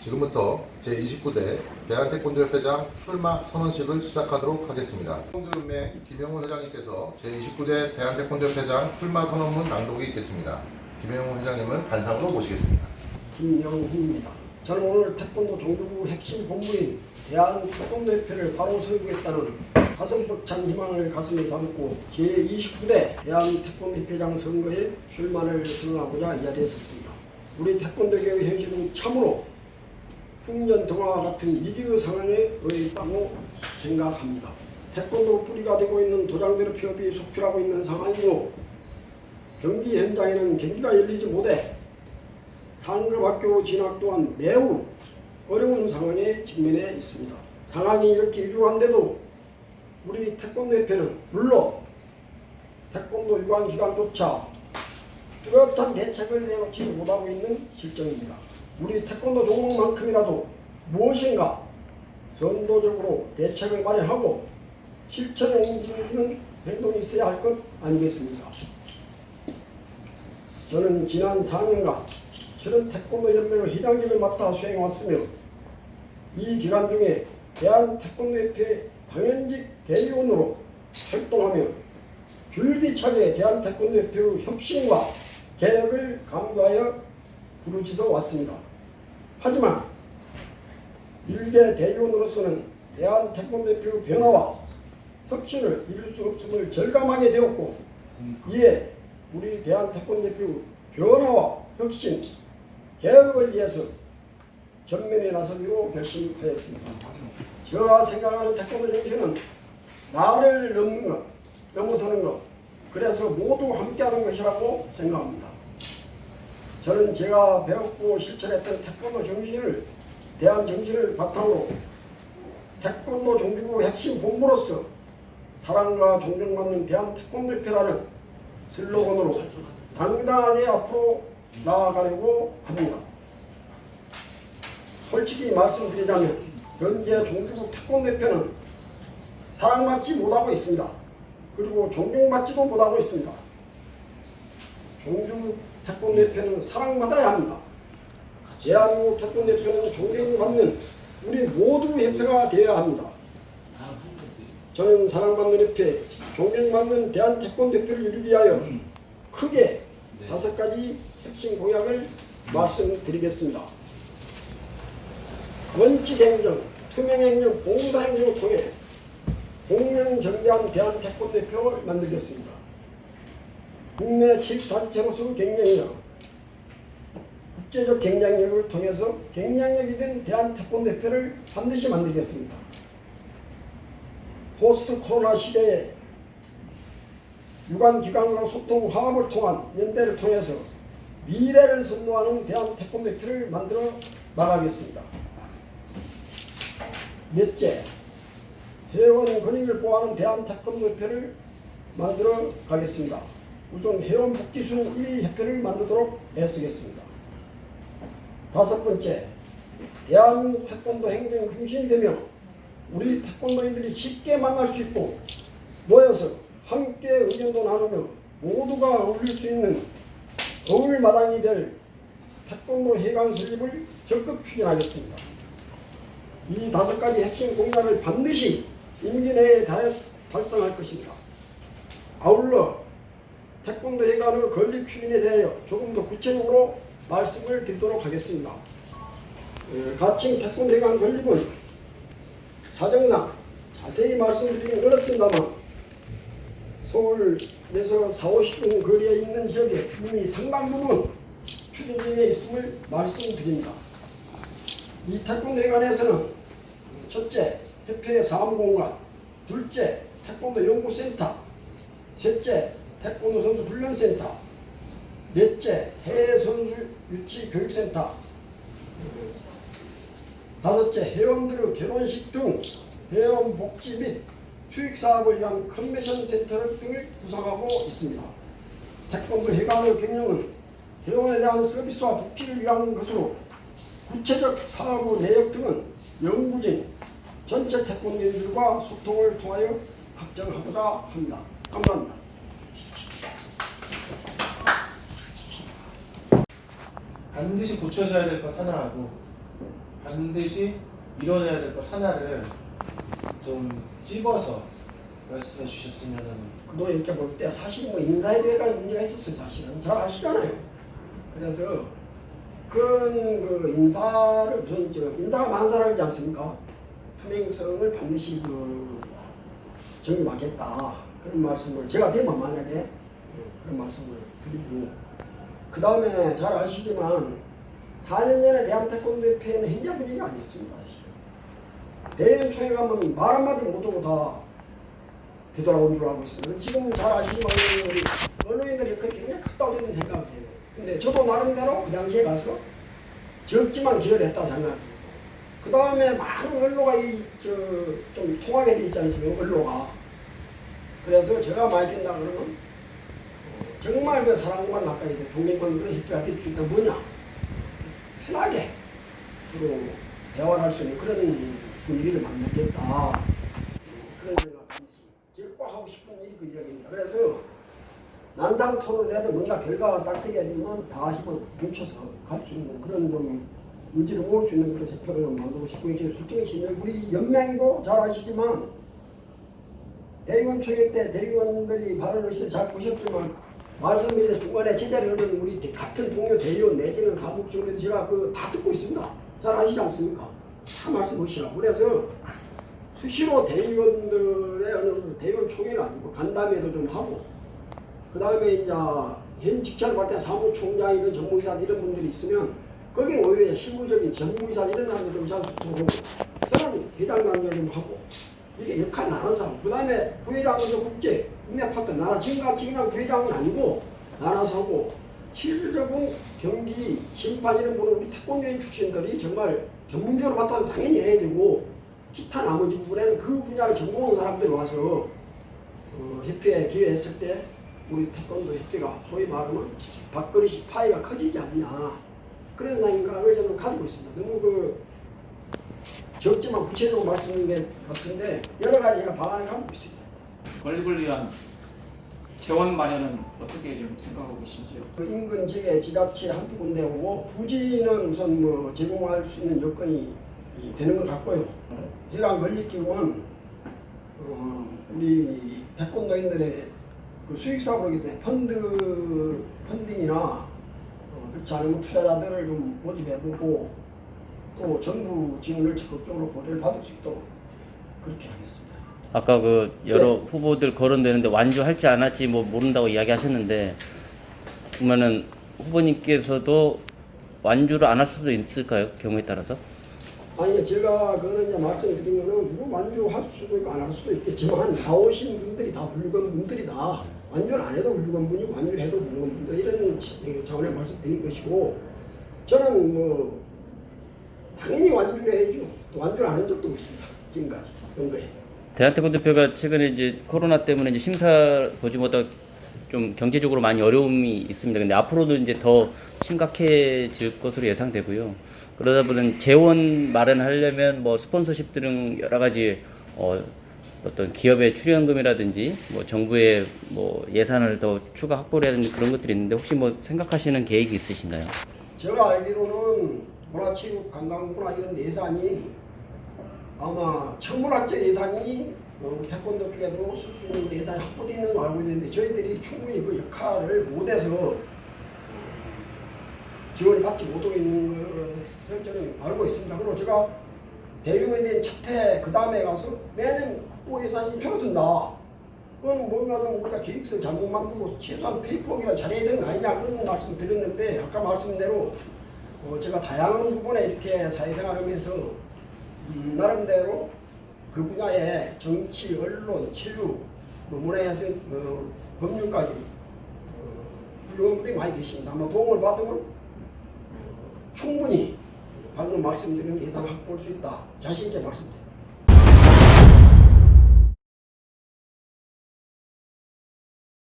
지금부터 제29대 대한태권도협회장 출마 선언식을 시작하도록 하겠습니다. 태권도연맹 김영훈 회장님께서 제29대 대한태권도협회장 출마 선언문 낭독이 있겠습니다. 김영훈 회장님을 단상으로 모시겠습니다. 김영훈입니다. 저는 오늘 태권도 종주부 핵심 본부인 대한태권도협회를 바로 세우겠다는 가슴 벅찬 희망을 가슴에 담고 제29대 대한태권도협회장 선거에 출마를 선언하고자 이 자리에 섰습니다. 우리 태권도계의 현실은 참으로 풍년동화와 같은 위기의 상황에 놓여있다고 생각합니다. 태권도 뿌리가 되고 있는 도장대로 폐업이 속출하고 있는 상황이고 경기 현장에는 경기가 열리지 못해 상급학교 진학 또한 매우 어려운 상황에 직면해 있습니다. 상황이 이렇게 유중한데도 우리 태권도협회는 물론 태권도 유관기관조차 뚜렷한 대책을 내놓지 못하고 있는 실정입니다. 우리 태권도 종목만큼이라도 무엇인가 선도적으로 대책을 마련하고 실천에 옮기는 행동이 있어야 할 것 아니겠습니까? 저는 지난 4년간 실은 태권도연맹의 회장직을 맡아 수행해왔으며 이 기간 중에 대한태권도협회 당연직 대의원으로 활동하며 줄기차게 대한태권도협회의 혁신과 개혁을 강조하여 부르짖어 왔습니다. 하지만 일개 대의원으로서는 대한태권도협회의 변화와 혁신을 이룰 수 없음을 절감하게 되었고 이에 우리 대한태권도협회의 변화와 혁신, 개혁을 위해서 전면에 나서기로 결심하였습니다. 제가 생각하는 태권도 정신은 나를 넘는 것, 넘어서는 것, 그래서 모두 함께하는 것이라고 생각합니다. 저는 제가 배웠고 실천했던 태권도 정신을 대한 정신을 바탕으로 태권도 종주부 핵심 본부로서 사랑과 존경받는 대한태권도협회라는 슬로건으로 당당하게 앞으로 나아가려고 합니다. 솔직히 말씀드리자면 현재 종주부 태권도협회는 사랑받지 못하고 있습니다. 그리고 존경받지도 못하고 있습니다. 종주부 태권도협회는 사랑받아야 합니다. 대한민국 태권도협회는 존경받는 우리 모두의 협회가 되어야 합니다. 저는 사랑받는 협회, 존경받는 대한태권도협회를 이루기 위하여 크게 5가지 핵심 공약을 말씀드리겠습니다. 원칙행정, 투명행정, 봉사행정을 통해 공명정대한 대한태권도협회를 만들겠습니다. 국내 체육단체로서의 경쟁력, 국제적 경쟁력을 통해서 경쟁력이 된 대한태권도협회를 반드시 만들겠습니다. 포스트 코로나 시대에 유관기관과 소통 화합을 통한 연대를 통해서 미래를 선도하는 대한태권도협회를 만들어 나가겠습니다. 넷째, 회원 권익을 보호하는 대한태권도협회를 만들어 가겠습니다. 우선 회원복지순 1위 협회를 만들도록 애쓰겠습니다. 5번째, 대한민국 태권도 행정 중심이 되며 우리 태권도인들이 쉽게 만날 수 있고 모여서 함께 의견도 나누며 모두가 어울릴 수 있는 어울마당이 될 태권도 회관 설립을 적극 추진하겠습니다. 이 5가지 핵심 공약을 반드시 임기 내에 달성할 것입니다. 아울러 태권도 회관의 건립 추진에 대하여 조금 더 구체적으로 말씀을 드리도록 하겠습니다. 가칭 태권도 회관 건립은 사정상 자세히 말씀드리긴 어렵습니다만 서울에서 40-50분 거리에 있는 지역에 이미 상당 부분 추진 중에 있음을 말씀드립니다. 이 태권도 회관에서는 첫째, 협회 사무공간, 둘째, 태권도 연구센터, 셋째, 태권도 선수 훈련센터, 넷째, 해외 선수 유치 교육센터, 5째, 회원들의 결혼식 등 회원 복지 및 수익 사업을 위한 컨벤션 센터 등을 구성하고 있습니다. 태권도 회관의 경영은 회원에 대한 서비스와 복지를 위한 것으로 구체적 사업의 내역 등은 연구진 전체 태권도인들과 소통을 통하여 확정하고자 합니다. 감사합니다. 반드시 고쳐져야 될 것 하나하고 반드시 이뤄내야 될 것 하나를 좀 집어서 말씀해 주셨으면. 그동안 이렇게 볼 때 사실 뭐 인사에 대한 문제가 있었어요. 사실은 잘 아시잖아요. 그래서 그 인사를 무슨 인사가 만사라지 않습니까? 투명성을 반드시 적용하겠다 그런 말씀을 제가 되면 만약에 그런 말씀을 드리고, 그 다음에 잘 아시지만 4년 전에 대한태권도협회는 행정 분위기가 아니었습니다. 대연초에 가면 말 한마디 못하고 다 되돌아온 줄 알고 있어요. 지금 잘 아시지만 언론인들의 역할이 굉장히 크다고 저는 생각해요. 근데 저도 나름대로 그 당시에 가서 적지만 기여했다고 생각합니다. 그 다음에 많은 언로가 좀 통하게 돼 있잖아요. 지금 언로가. 그래서 제가 많이 된다 그러면 정말 그 사랑과 가까이 돼 동맹권 그런 협회가 될 수 있다. 뭐냐? 편하게 서로 대화를 할 수 있는 그런 분위기를 만들겠다. 그런 생각이 제일 꼭 하고 싶은 일이 그 이야기입니다. 그래서 난상토론을 해도 뭔가 결과가 딱 되게 되면 다 힘을 뭉쳐서 갈 수 있는 그런 좀 의지를 모을 수 있는 그런 대표를 만들고 싶고, 이제 솔직히 우리 연맹도 잘 아시지만 대의원 총회 때 대의원들이 발언을 해서 잘 보셨지만 말씀드린 중간에 제자리에 오는 우리 같은 동료 대의원 내지는 사무국장들도 제가 다 듣고 있습니다. 잘 아시지 않습니까? 다 말씀하시라고. 그래서 수시로 대의원들의 어느 대의원 총회는 아니고 간담회도 좀 하고, 그 다음에 이제 현 직책을 맡은 사무총장이든 정무이사 이런 분들이 있으면 거기 오히려 실무적인 정무이사 이런 사람들 좀 잘 소통하고, 저는 회장 관계 좀 하고 이렇게 역할 나눠서 하고, 그 다음에 부회장은 좀 국제 국내 파트 나라 지금같이 그냥 부회장이 아니고 나눠서 하고, 실질적인 경기 심판 이런 분은 우리 태권도인 출신들이 정말 전문적으로 맡아서 당연히 해야 되고, 기타 나머지 부분에는 그 분야를 전공한 사람들이 와서 협회에 기여했을 때 우리 태권도 협회가 소위 말하면 밥그릇이 파이가 커지지 않냐 그런 생각을 저는 가지고 있습니다. 너무 적지만 구체적으로 말씀드린 게 같은데 여러 가지 제가 방안을 가지고 있습니다. 건립을 위한 재원 마련은 어떻게 좀 생각하고 계신지요? 인근 지역 지자체 한두 군데 오고 부지는 우선 제공할 수 있는 여건이 되는 것 같고요. 해당 건립기금은 우리 태권도인들의 수익사업이기 때문에 펀딩이나 그렇지 않으면 투자자들을 좀 모집해보고 또 정부 지원을 적극적으로 고려를 받을 수 있도록 그렇게 하겠습니다. 아까 여러 후보들 거론되는데 완주할지 안 할지 모른다고 이야기하셨는데, 그러면은 후보님께서도 완주를 안 할 수도 있을까요? 경우에 따라서? 아니, 제가 그거는 이제 말씀드리면은 완주할 수도 있고 안 할 수도 있겠지만 나오신 분들이 다 훌륭한 분들이다. 완주를 안 해도 훌륭한 분이고 완주를 해도 훌륭한 분들, 이런 차원의 말씀드린 것이고, 저는 당연히 완주를 해야죠. 또 완주를 안 한 적도 없습니다. 지금까지 선거에. 대한태권도협회가 최근에 이제 코로나 때문에 이제 심사 보지보다 좀 경제적으로 많이 어려움이 있습니다. 근데 앞으로도 이제 더 심각해질 것으로 예상되고요. 그러다 보니 재원 마련하려면 스폰서십 등 여러 가지 어떤 기업의 출연금이라든지 정부의 예산을 더 추가 확보를 해야 되는 그런 것들이 있는데, 혹시 생각하시는 계획이 있으신가요? 제가 알기로는 문화체육 관광문화 이런 예산이 아마 천문학적 예산이 태권도 쪽에도 쓸 수 있는 예산이 확보되어 있는 걸 알고 있는데, 저희들이 충분히 그 역할을 못해서 지원을 받지 못하고 있는 것을 저는 알고 있습니다. 그리고 제가 대의원에 대한 첫해 그 다음에 가서 매년 국고 예산이 줄어든다. 그건 뭔가 좀 우리가 계획서 잘못 만들고 최소한 페이퍼work이나 잘해야 되는 거 아니냐 그런 말씀 드렸는데, 아까 말씀대로 제가 다양한 부분에 이렇게 사회생활하면서 나름대로 그 분야에 정치, 언론, 체육, 문화에서 법률까지 훌륭한 분들이 많이 계십니다. 아마 도움을 받으면 충분히 방금 말씀드린 예산을 확보할 수 있다. 자신 있게 말씀드립니다.